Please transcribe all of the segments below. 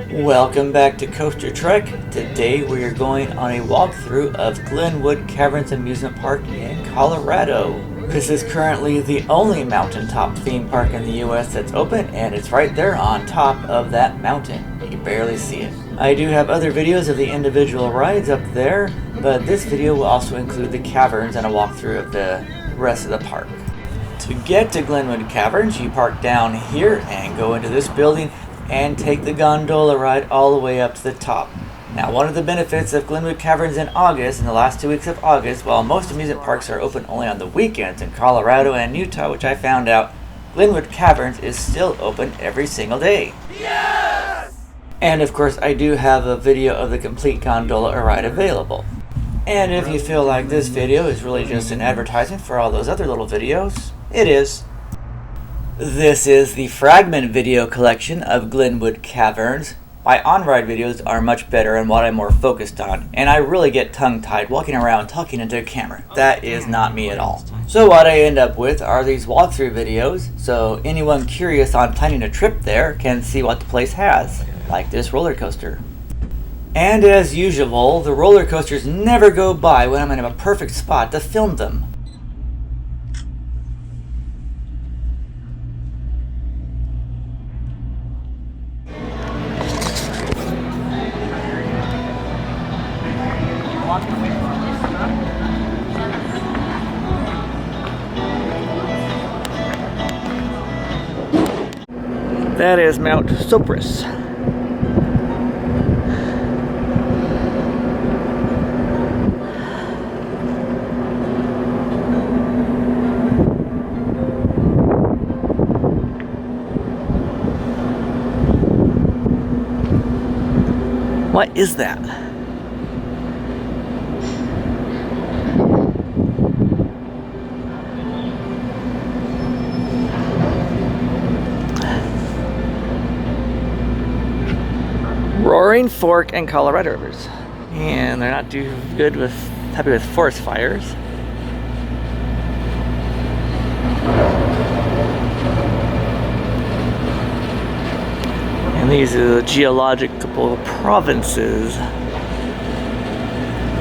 Welcome back to Coaster Trek. Today we are going on a walkthrough of Glenwood Caverns Amusement Park in Colorado. This is currently the only mountaintop theme park in the US that's open, and it's right there on top of that mountain. You can barely see it. I do have other videos of the individual rides up there, but this video will also include the caverns and a walkthrough of the rest of the park. To get to Glenwood Caverns, you park down here and go into this building and take the gondola ride all the way up to the top. Now, one of the benefits of Glenwood Caverns in August, in the last 2 weeks of August, while most amusement parks are open only on the weekends in Colorado and Utah, which I found out, Glenwood Caverns is still open every single day. Yes! And of course, I do have a video of the complete gondola ride available. And if you feel like this video is really just an advertisement for all those other little videos, it is. This is the fragment video collection of Glenwood Caverns. My on-ride videos are much better and what I'm more focused on, and I really get tongue-tied walking around talking into a camera. That is not me at all. So what I end up with are these walkthrough videos, so anyone curious on planning a trip there can see what the place has, like this roller coaster. And as usual, the roller coasters never go by when I'm in a perfect spot to film them. That is Mount Sopris. What is that? Roaring Fork and Colorado rivers, and they're not too happy with forest fires. And these are the geological provinces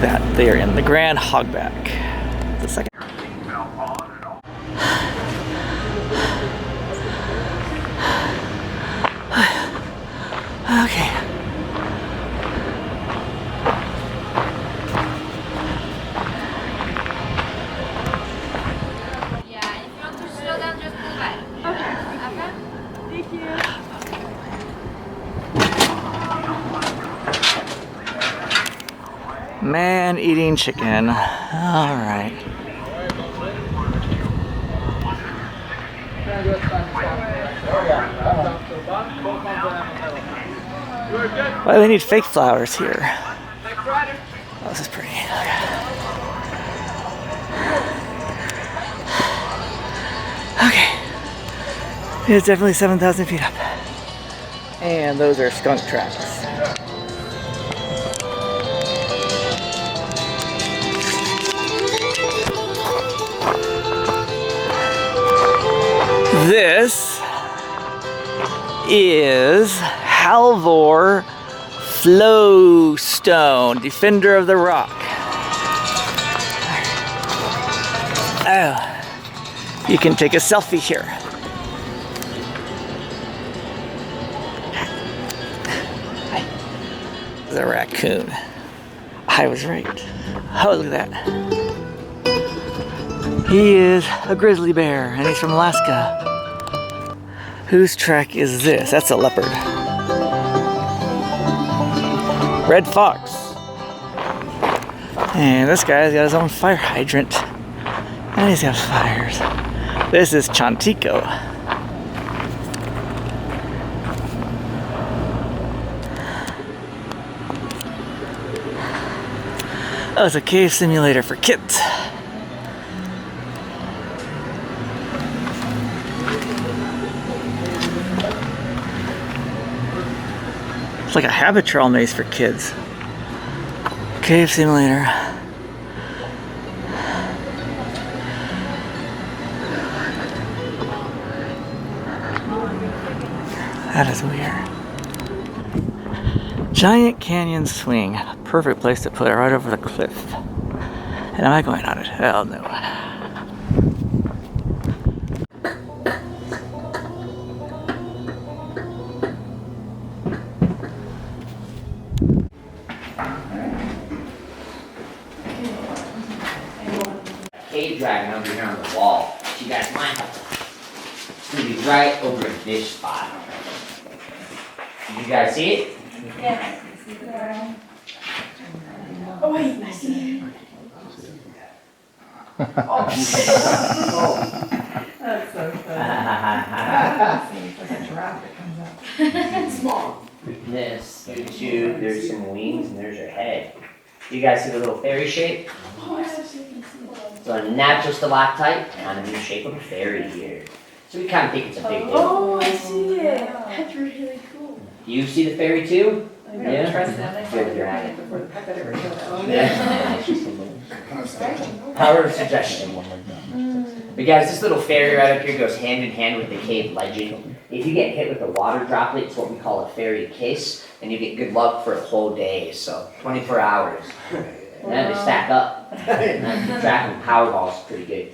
that they are in. The Grand Hogback. The second. Okay. Man eating chicken. All right. Why do they need fake flowers here? Oh, this is pretty. Okay. It's definitely 7,000 feet up. And those are skunk tracks. This is Halvor Flowstone, Defender of the Rock. Oh, you can take a selfie here. The raccoon. I was right. Oh, look at that. He is a grizzly bear, and he's from Alaska. Whose track is this? That's a leopard. Red fox. And this guy's got his own fire hydrant. And he's got fires. This is Chantico. Oh, it's a cave simulator for kids. It's like a habitual maze for kids. Cave simulator. That is weird. giant canyon swing. Perfect place to put it right over the cliff. And am I going on it? Hell no. Cave dragon over here on the wall. You guys might have to. It's gonna be right over this spot. Did you guys see it? Yeah. Oh wait, I see it. Oh. That's so funny. It's like a giraffe that comes up. Small. This, there's some wings, and there's her head. You guys see the little fairy shape? Oh, I actually can see it. So a natural stalactite, kind of in the shape of a fairy here. So we kind of think it's a big deal. Oh, I see it. That's really cool. You see the fairy too? I'm gonna trust them. I saw the dragon before the puppet ever showed up. Yeah. Power of suggestion. But guys, this little fairy right up here goes hand in hand with the cave legend. If you get hit with a water droplet, it's what we call a fairy kiss, and you get good luck for a whole day, so 24 hours. And then they stack up. And then tracking Powerball's pretty good.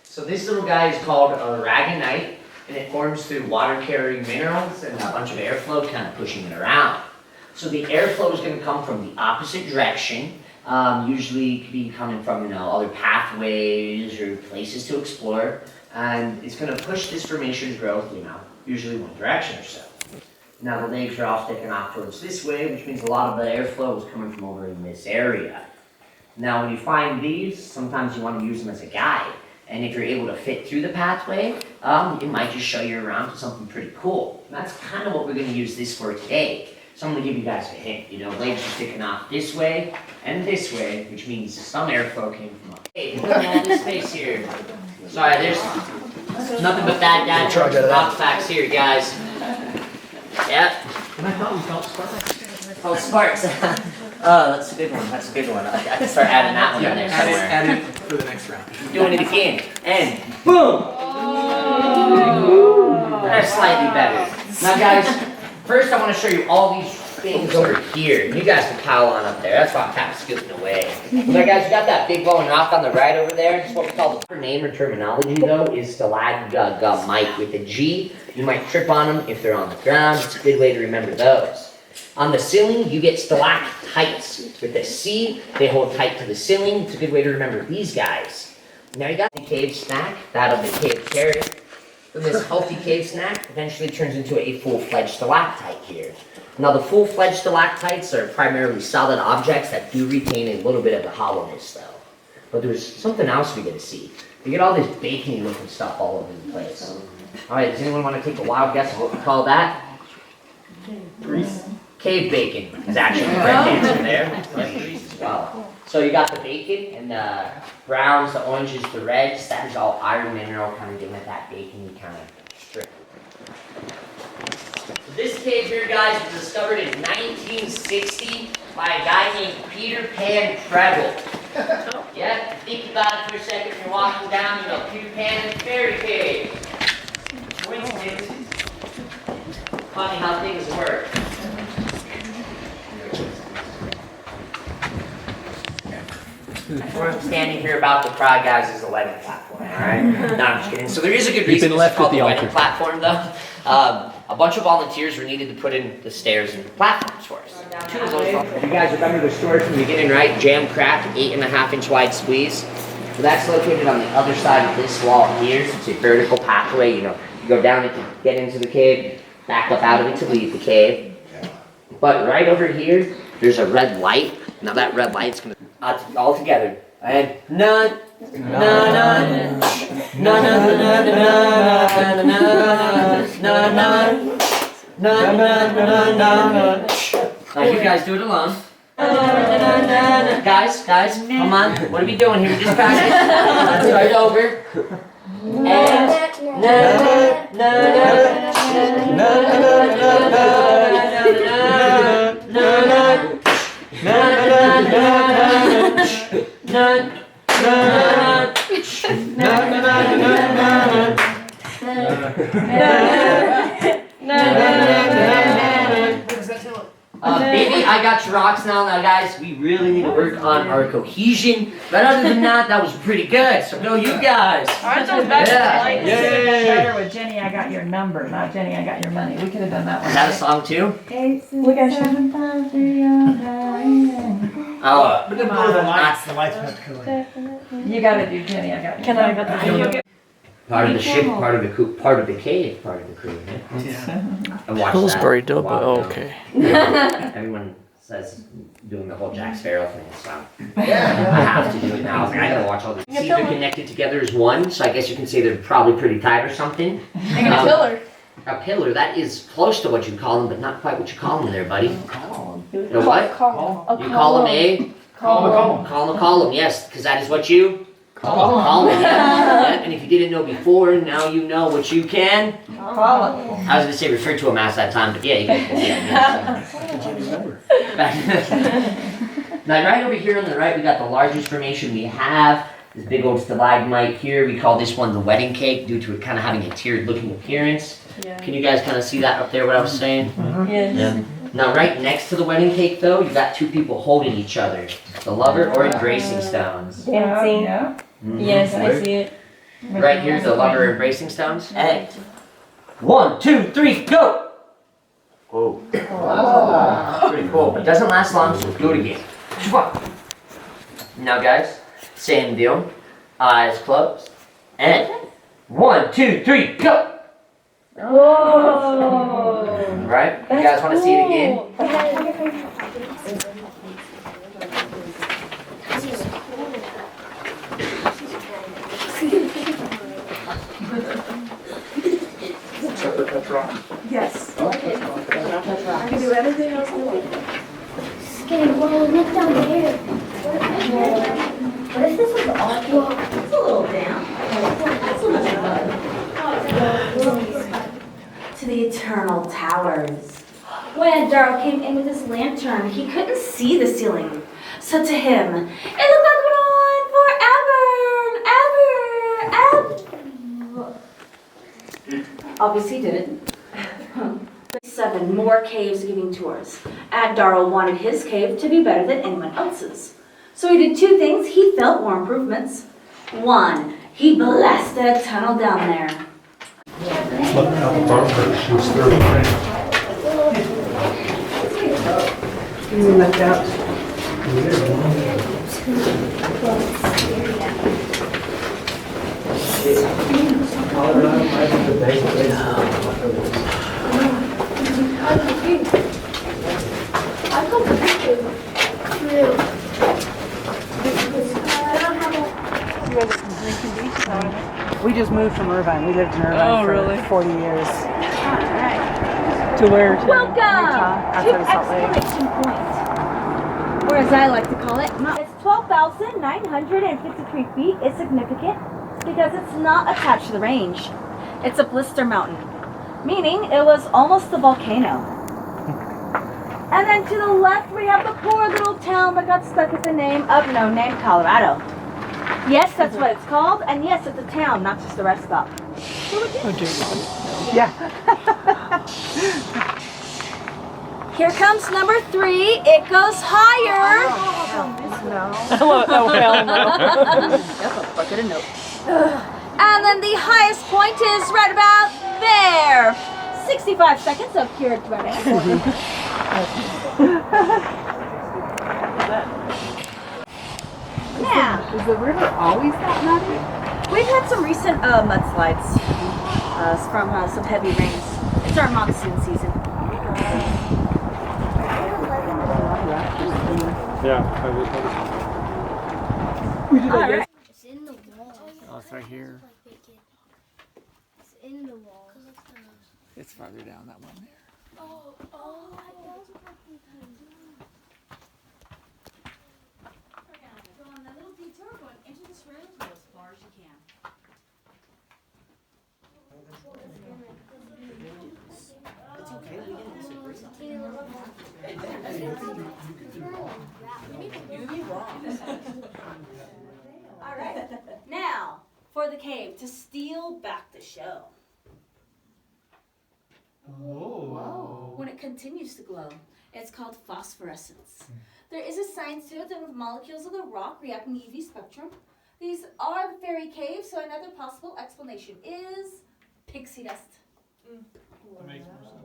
So this little guy is called a ragonite, and it forms through water-carrying minerals and a bunch of airflow kind of pushing it around. So the airflow is going to come from the opposite direction. Usually it could be coming from other pathways or places to explore, and it's going to push this formation's growth, usually one direction or so. Now the legs are all sticking off towards this way, which means a lot of the airflow is coming from over in this area. Now when you find these, sometimes you want to use them as a guide, and if you're able to fit through the pathway, it might just show you around to something pretty cool. And that's kind of what we're going to use this for today. So I'm going to give you guys a hint. Legs are sticking off this way and this way, which means some airflow came from up. Hey, look at all this space here. Sorry, there's nothing but bad dad jokes and box facts here, guys. Yep. And I thought we felt sparks. Oh, sparks. Oh, that's a good one. That's a good one. I can start adding that one in there somewhere. Add it for the next round. Doing it again. And boom! That's slightly better. Now, guys, first I want to show you all these things over here. You guys can pile on up there. That's why I'm kind of scooting away. Now, guys, you got that big bone rock on the right over there. It's what we call the proper name or terminology, though, is stalagmite with a G. You might trip on them if they're on the ground. It's a good way to remember those. On the ceiling, you get stalactites with a C. They hold tight to the ceiling. It's a good way to remember these guys. Now you got the cave snack, that of the cave carrot. Then this healthy cave snack eventually turns into a full-fledged stalactite here. Now the full-fledged stalactites are primarily solid objects that do retain a little bit of the hollowness though. But there's something else we get to see. You get all this bacony looking stuff all over the place. Alright, does anyone want to take a wild guess of what we call that? Grease. Cave bacon is actually the correct answer there. Grease as well. So you got the bacon and the browns, the oranges, the reds. That is all iron mineral, kind of giving it that bacony kind of strip. So this cave here, guys, was discovered in 1960 by a guy named Peter Pan Treble. Yeah, think about it for a second. You're walking down, Peter Pan and the Fairy Cave. Coincidence. Funny how things work. What I'm standing here about to cry, guys, is the wedding platform, alright? No, I'm just kidding. So there is a good reason it's called the wedding platform, though. A bunch of volunteers were needed to put in the stairs and the platforms for us. Two of those. You guys remember the story from the beginning, right? Jam-cracked, 8.5-inch wide squeeze. So that's located on the other side of this wall here. It's a vertical pathway, you go down it to get into the cave, back up out of it to leave the cave. But right over here, there's a red light. Now that red light's gonna all together. And none. Now you guys do it alone. Guys, come on. What are we doing here? We just practiced. Let's start over. Baby, I got your rocks now. Now, guys, we really need to work on our cohesion. But other than that, that was pretty good. So go you guys. Ours was better. Yeah. Like, better with Jenny, I got your number, not Jenny, I got your money. We could have done that one. Is that a song too? Look at you. Oh, But then blow the lights have to come in. You gotta do Jenny, I got your Can I number. got the part of the ship, part of the crew, part of the cave, part of the crew. Yeah. I watched Pillsbury that a while Double. ago. Okay. Everyone says doing the whole Jack Sparrow thing, so I have to do it now. I was like, I gotta watch all this. See, they're connected together as one, so I guess you can say they're probably pretty tight or something. Make it a pillar. A pillar, that is close to what you call them, but not quite what you call them there, buddy. You know what? You call them a column, yes, because that is what you call them. Yeah. And if you didn't know before, now you know what you can. Call it. I was gonna say refer to a mass that time, but yeah, you can. Now, right over here on the right, we got the largest formation we have. This big old stalagmite here. We call this one the wedding cake due to it kind of having a tiered looking appearance. Yeah. Can you guys kind of see that up there, what I was saying? Yes. Yeah. Now, right next to the wedding cake, though, you got two people holding each other. The lover or embracing stones. Dancing. Yeah. Mhm. Yes, I see it. Right here's the lover embracing stones. And 1, 2, 3, go! Whoa. Pretty cool, but doesn't last long, so let's do it again. Now, guys, same deal. Eyes closed. And 1, 2, 3, go! Whoa. Right? You guys want to see it again? Yes. I can do anything else. Okay, well, look down there. What if this was all? Well, it's a little damp. That's not bad. To the eternal towers. When Darrell came in with his lantern, he couldn't see the ceiling. So to him, it looked like it went on forever and ever. Obviously he didn't. 7 more caves giving tours. And Darrell wanted his cave to be better than anyone else's. So he did 2 things he felt were improvements. 1, he blasted a tunnel down there. You left out. We just moved from Irvine. We lived in Irvine for 40 years. To where? Welcome Outside to of Salt Lake. exclamation point, or as I like to call it, it's 12,953 feet. It's significant because it's not attached to the range. It's a blister mountain, meaning it was almost a volcano. And then to the left, we have the poor little town that got stuck with the name of no name, Colorado. Yes, that's what it's called, and yes, it's a town, not just a rest stop. Yeah. Here comes number 3. It goes higher. Oh, hell no. That's a bucket of notes. And then the highest point is right about there. 65 seconds of pure adrenaline. Yeah. Is the river always that muddy? We've had some recent mudslides from some heavy rains. It's our monsoon season. Yeah, All right. It's in the wall. Oh, it's right here. It's in the wall. It's farther down that one there. Oh, Go on that little detour, going into this room, go as far as you can. It's okay, we didn't disagree. All right. Now for the cave to steal back the show. When it continues to glow, It's called phosphorescence. There is a science to it that with molecules of the rock react in the UV spectrum. These are fairy caves, so another possible explanation is pixie dust. That makes more sense.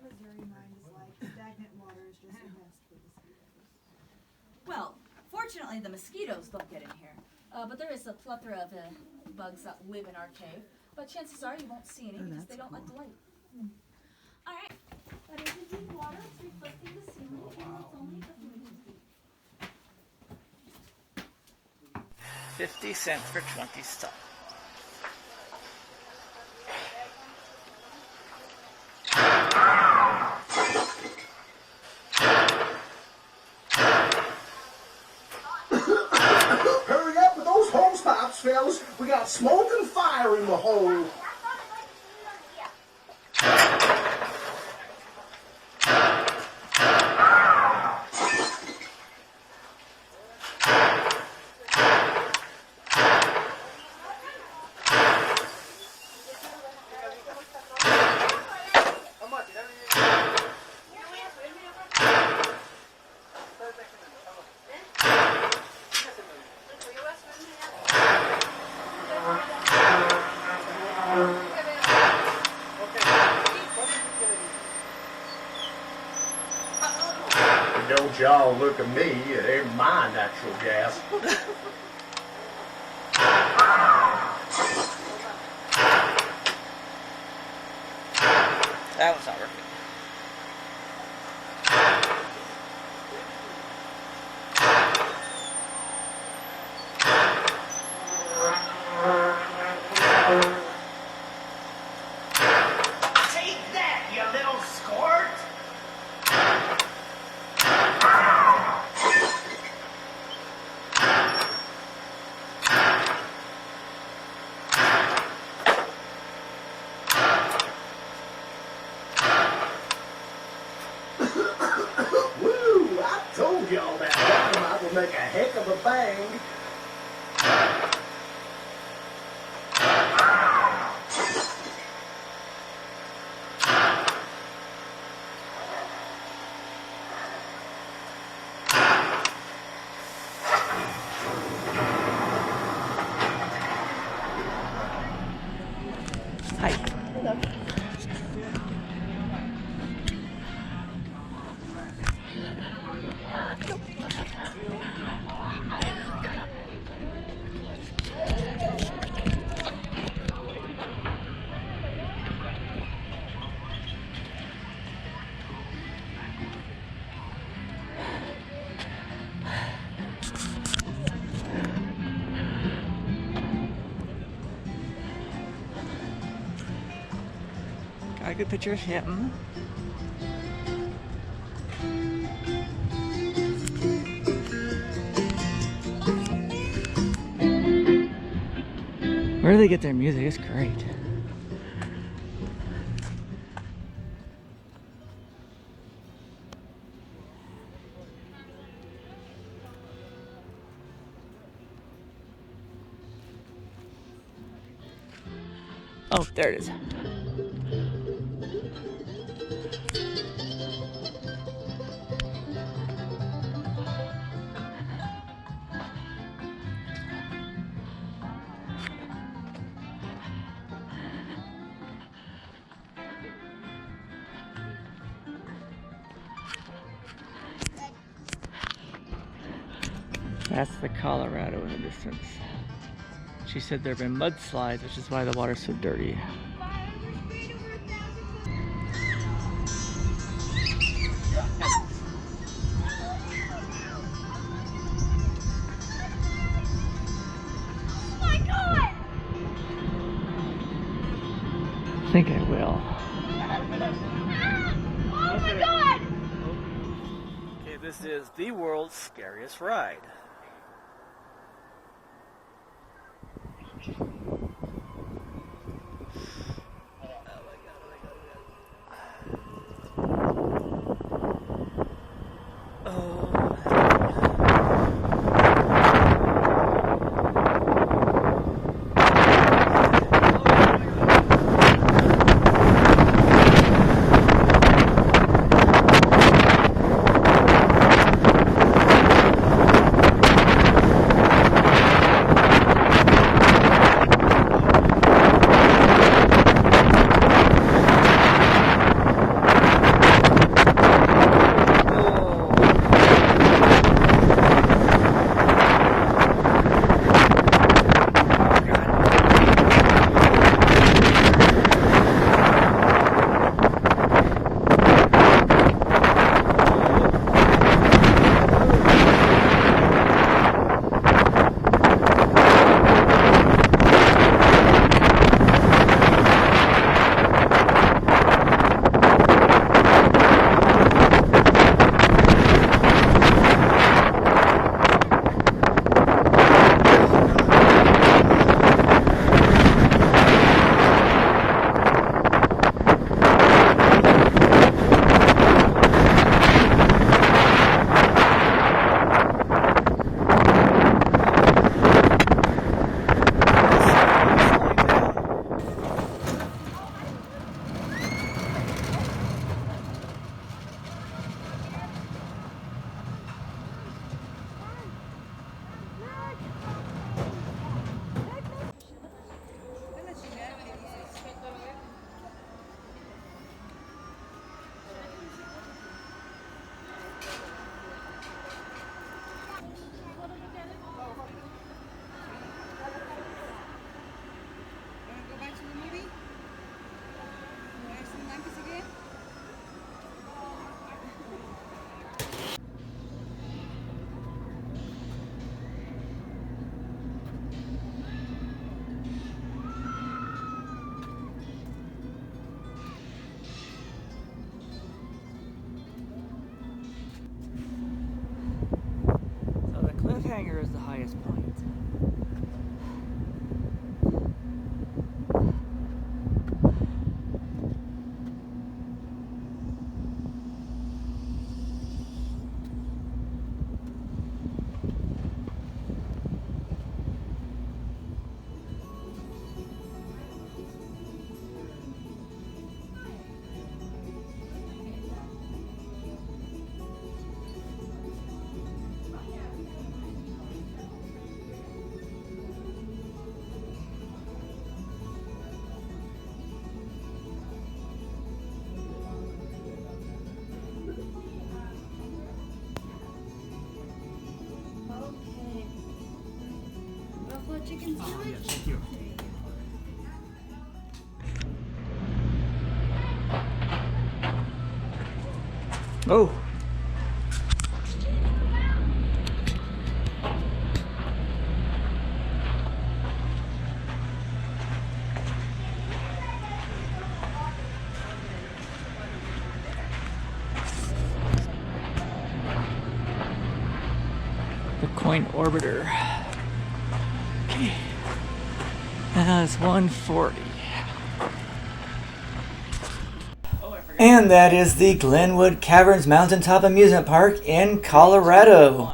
Missouri mind is like stagnant water is just a nest for mosquitoes. Well, fortunately the mosquitoes don't get in here, but there is a plethora of bugs that live in our cave. But chances are you won't see any because they don't like the light. All right, that is a deep water. It's reflecting the ceiling, and it's only a few inches deep. 50 cents for 20 stuff. Hurry up with those hose pipes, fellas. We got smoke and fire in the hole. Don't y'all look at me, it ain't my natural gas. That was not working. Take that, you little squirt! Woo! I told y'all that dynamite would make a heck of a bang. Got a good picture of him. Where do they get their music? It's great. Oh, there it is. That's the Colorado in the distance. She said there have been mudslides, which is why the water's so dirty. I think I will. Oh my God! Okay, this is the world's scariest ride. highest point. Buffalo chicken sandwich? Yes, thank you. Oh. The coin orbiter. Okay. That's 140. And that is the Glenwood Caverns Mountaintop Amusement Park in Colorado.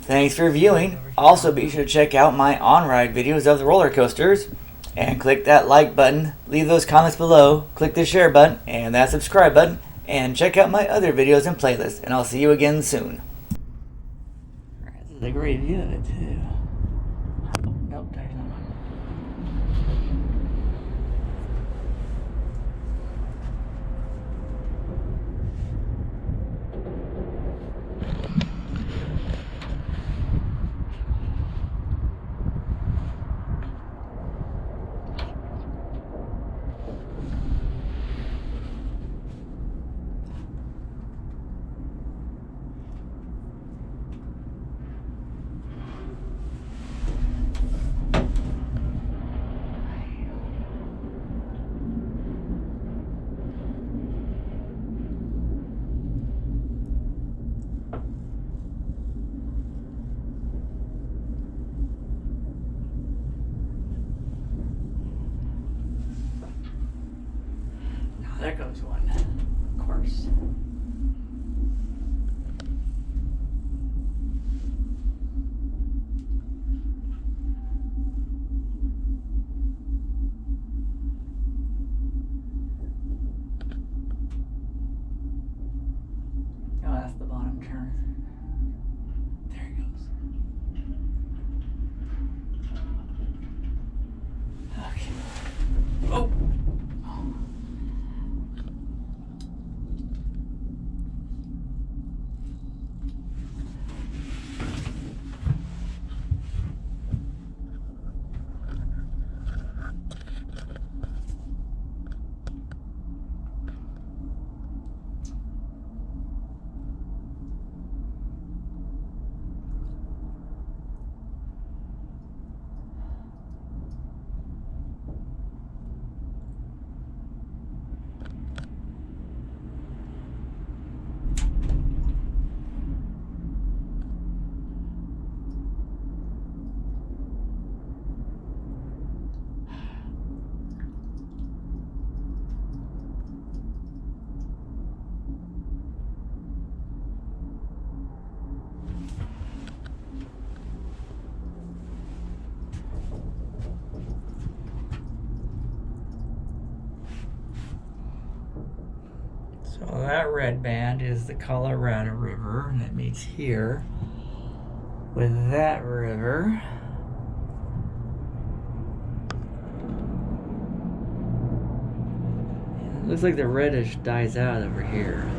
Thanks for viewing. Also be sure to check out my on-ride videos of the roller coasters. And click that like button, leave those comments below, click the share button and that subscribe button, and check out my other videos and playlists. And I'll see you again soon. This is a great view of it too. Oh, nope, there's not one. There goes one, of course. Oh, that's the bottom turn. There it goes. Okay. Oh! So that red band is the Colorado River, and it meets here with that river. And it looks like the reddish dies out over here.